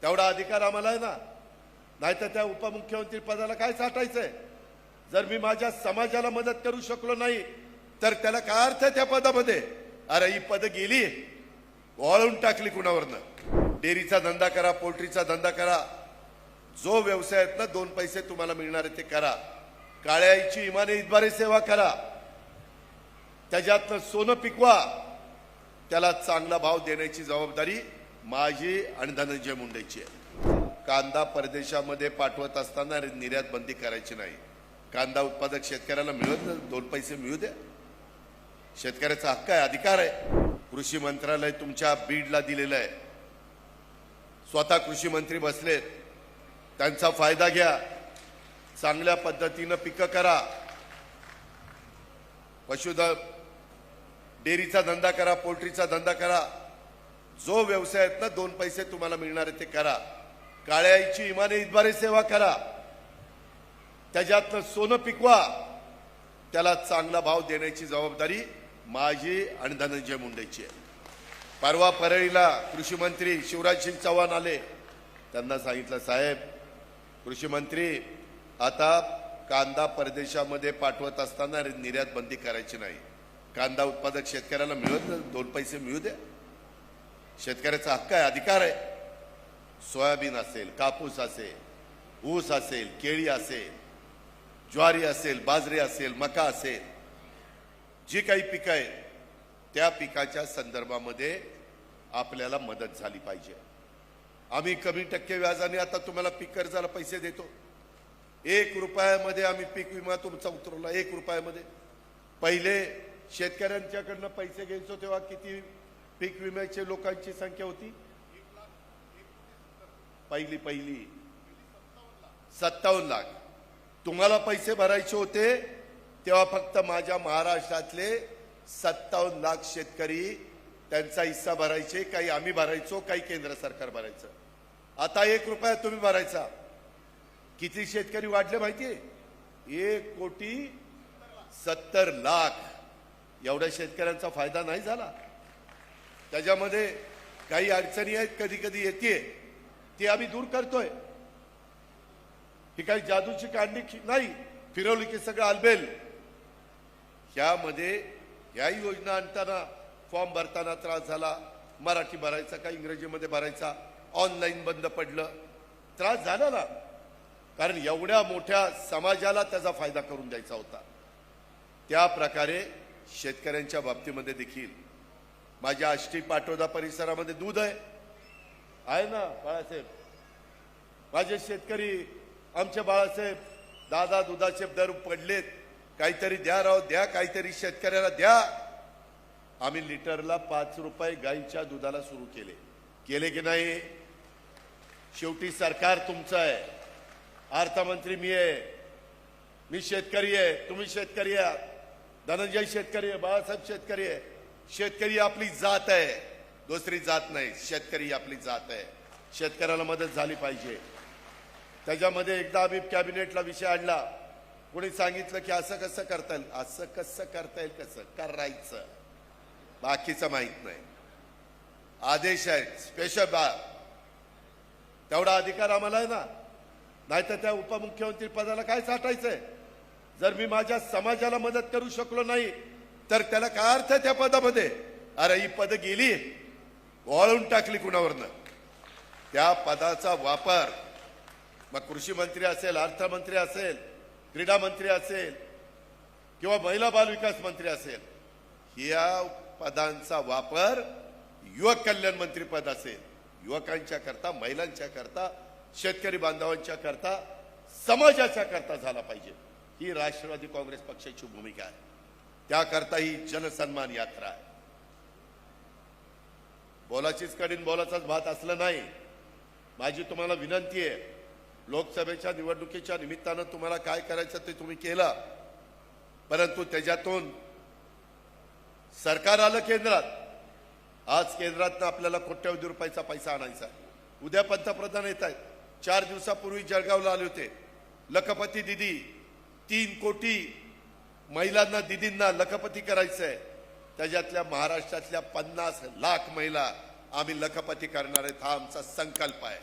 तेवढा अधिकार आम्हाला आहे ना, नाहीतर त्या उपमुख्यमंत्री पदाला काय साठायचंय? जर मी माझ्या समाजाला मदत करू शकलो नाही तर त्याला काय अर्थ आहे त्या पदामध्ये? अरे ही पद गेली, वळून टाकली कुणावरनं. डेअरीचा धंदा करा, पोल्ट्रीचा धंदा करा, जो व्यवसाय आहेत ना, 2 पैसे तुम्हाला मिळणार आहे ते करा. काळ्या आईची इमाने इतबारे सेवा करा, त्याच्यातनं सोनं पिकवा, त्याला चांगला भाव देण्याची जबाबदारी माझी आणि धनंजय मुंडेची आहे. कांदा परदेशामध्ये पाठवत असताना निर्यात बंदी करायची नाही. कांदा उत्पादक शेतकऱ्याला मिळत 2 पैसे मिळू द्या. शेतकऱ्याचा हक्क आहे, अधिकार आहे. कृषी मंत्रालय तुमच्या बीडला दिलेलं आहे. स्वतः कृषी मंत्री बसलेत, त्यांचा फायदा घ्या. चांगल्या पद्धतीनं पिकं करा. पशुधन डेअरीचा धंदा करा, पोल्ट्रीचा धंदा करा, जो व्यवसाय आहेत ना, 2 पैसे तुम्हाला मिळणार आहे ते करा. काळ्या आईची इमाने इतबारे सेवा करा, त्याच्यातनं सोनं पिकवा, त्याला चांगला भाव देण्याची जबाबदारी माझी आणि धनंजय मुंडेची आहे. परवा परळीला कृषी मंत्री शिवराज सिंग चौहान आले. त्यांना सांगितलं, साहेब कृषी मंत्री, आता कांदा परदेशामध्ये पाठवत असताना निर्यात बंदी करायची नाही. कांदा उत्पादक शेतकऱ्याला मिळत 2 पैसे मिळू द्या. शेतकऱ्याचा हक्क आहे, अधिकार आहे. सोयाबीन असेल, कापूस असेल, ऊस असेल, केळी असेल, ज्वारी असेल, बाजरी असेल, मका असेल, जी काही पिकं आहेत त्या पिकाच्या संदर्भामध्ये आपल्याला मदत झाली पाहिजे. आम्ही कमी टक्के व्याजाने आता तुम्हाला पीक कर्जाला पैसे देतो. 1 रुपयामध्ये आम्ही पीक विमा तुमचा उतरवला. 1 रुपयामध्ये. पहिले शेतकऱ्यांच्याकडनं पैसे घ्यायचो तेव्हा किती पीक विम्याचे लोकांची संख्या होती? पहिली 57 लाख. तुम्हाला पैसे भरायचे होते तेव्हा फक्त माझ्या महाराष्ट्रातले 57 लाख शेतकरी त्यांचा हिस्सा भरायचे. काही आम्ही भरायचो, काही केंद्र सरकार भरायचं. आता 1 रुपया तुम्ही भरायचा. किती शेतकरी वाढले माहितीये? 1,70,00,000. एवढ्या शेतकऱ्यांचा फायदा नाही झाला. त्याच्यामध्ये काही अडचणी आहेत, कधी कधी येते, ती आम्ही दूर करतोय. ही काही जादूची कांडी नाही, फिरवली की सगळं आलबेल. ह्यामध्ये या योजना आणताना फॉर्म भरताना त्रास झाला. मराठी भरायचा का इंग्रजीमध्ये भरायचा, ऑनलाईन बंद पडलं, त्रास झाला ना. कारण एवढ्या मोठ्या समाजाला त्याचा फायदा करून द्यायचा होता. त्या प्रकारे शेतकऱ्यांच्या बाबतीमध्ये देखील माझ्या आष्टी पाटोदा परिसरामध्ये दूध आहे ना बाळासाहेब. माझे शेतकरी, आमचे बाळासाहेब, दादा दुधाचे दर पडलेत, काहीतरी द्या राव, द्या काहीतरी शेतकऱ्याला द्या. आम्ही लिटरला 5 रुपये गाईच्या दुधाला सुरू केले की नाही? शेवटी सरकार तुमचं आहे. अर्थमंत्री मी आहे, मी शेतकरी आहे, तुम्ही शेतकरी आहात, धनंजय शेतकरी आहे, बाळासाहेब शेतकरी आहे. शेतकरी आपली जात आहे, दुसरी जात नाही. शेतकरी आपली जात आहे. शेतकऱ्याला मदत झाली पाहिजे. त्याच्यामध्ये एकदा आम्ही कॅबिनेटला विषय आणला. कोणी सांगितलं की असं कसं करता येईल? असं कसं करता येईल? कसं करायचं बाकीचं माहित नाही. आदेश आहे, स्पेशल तेवढा अधिकार आम्हाला आहे ना, नाहीतर त्या उपमुख्यमंत्री पदाला काय साठायचंय? जर मी माझ्या समाजाला मदत करू शकलो नाही तर त्याला काय अर्थ आहे त्या पदामध्ये? अरे ही पद गेली, वळून टाकली कुणावरनं. त्या पदाचा वापर मग कृषी मंत्री असेल, अर्थमंत्री असेल, क्रीडा मंत्री असेल किंवा महिला बाल विकास मंत्री असेल, या पदांचा वापर युवक कल्याण मंत्री पद असेल, युवकांच्या करता, महिलांच्या करता, शेतकरी बांधवांच्या करता, समाजाच्या करता झाला पाहिजे. ही राष्ट्रवादी काँग्रेस पक्षाची भूमिका आहे. त्याकरता ही जनसन्मान यात्रा आहे. बोलाचीच कडीन बोलाचाच भात असलं नाही. माझी तुम्हाला विनंती आहे, लोकसभेच्या निवडणुकीच्या निमित्तानं तुम्हाला काय करायचं ते तुम्ही केलं, परंतु त्याच्यातून सरकार आलं केंद्रात. आज केंद्रातनं आपल्याला कोट्यवधी रुपयाचा पैसा आणायचा. उद्या पंतप्रधान येत आहेत. 4 दिवसापूर्वी जळगावला आले होते. लखपती दिदी, 3 कोटी महिलांना, दिदींना लखपती करायचंय. त्याच्यातल्या महाराष्ट्रातल्या 50 लाख महिला आम्ही लखपती करणार आहेत. हा आमचा संकल्प आहे.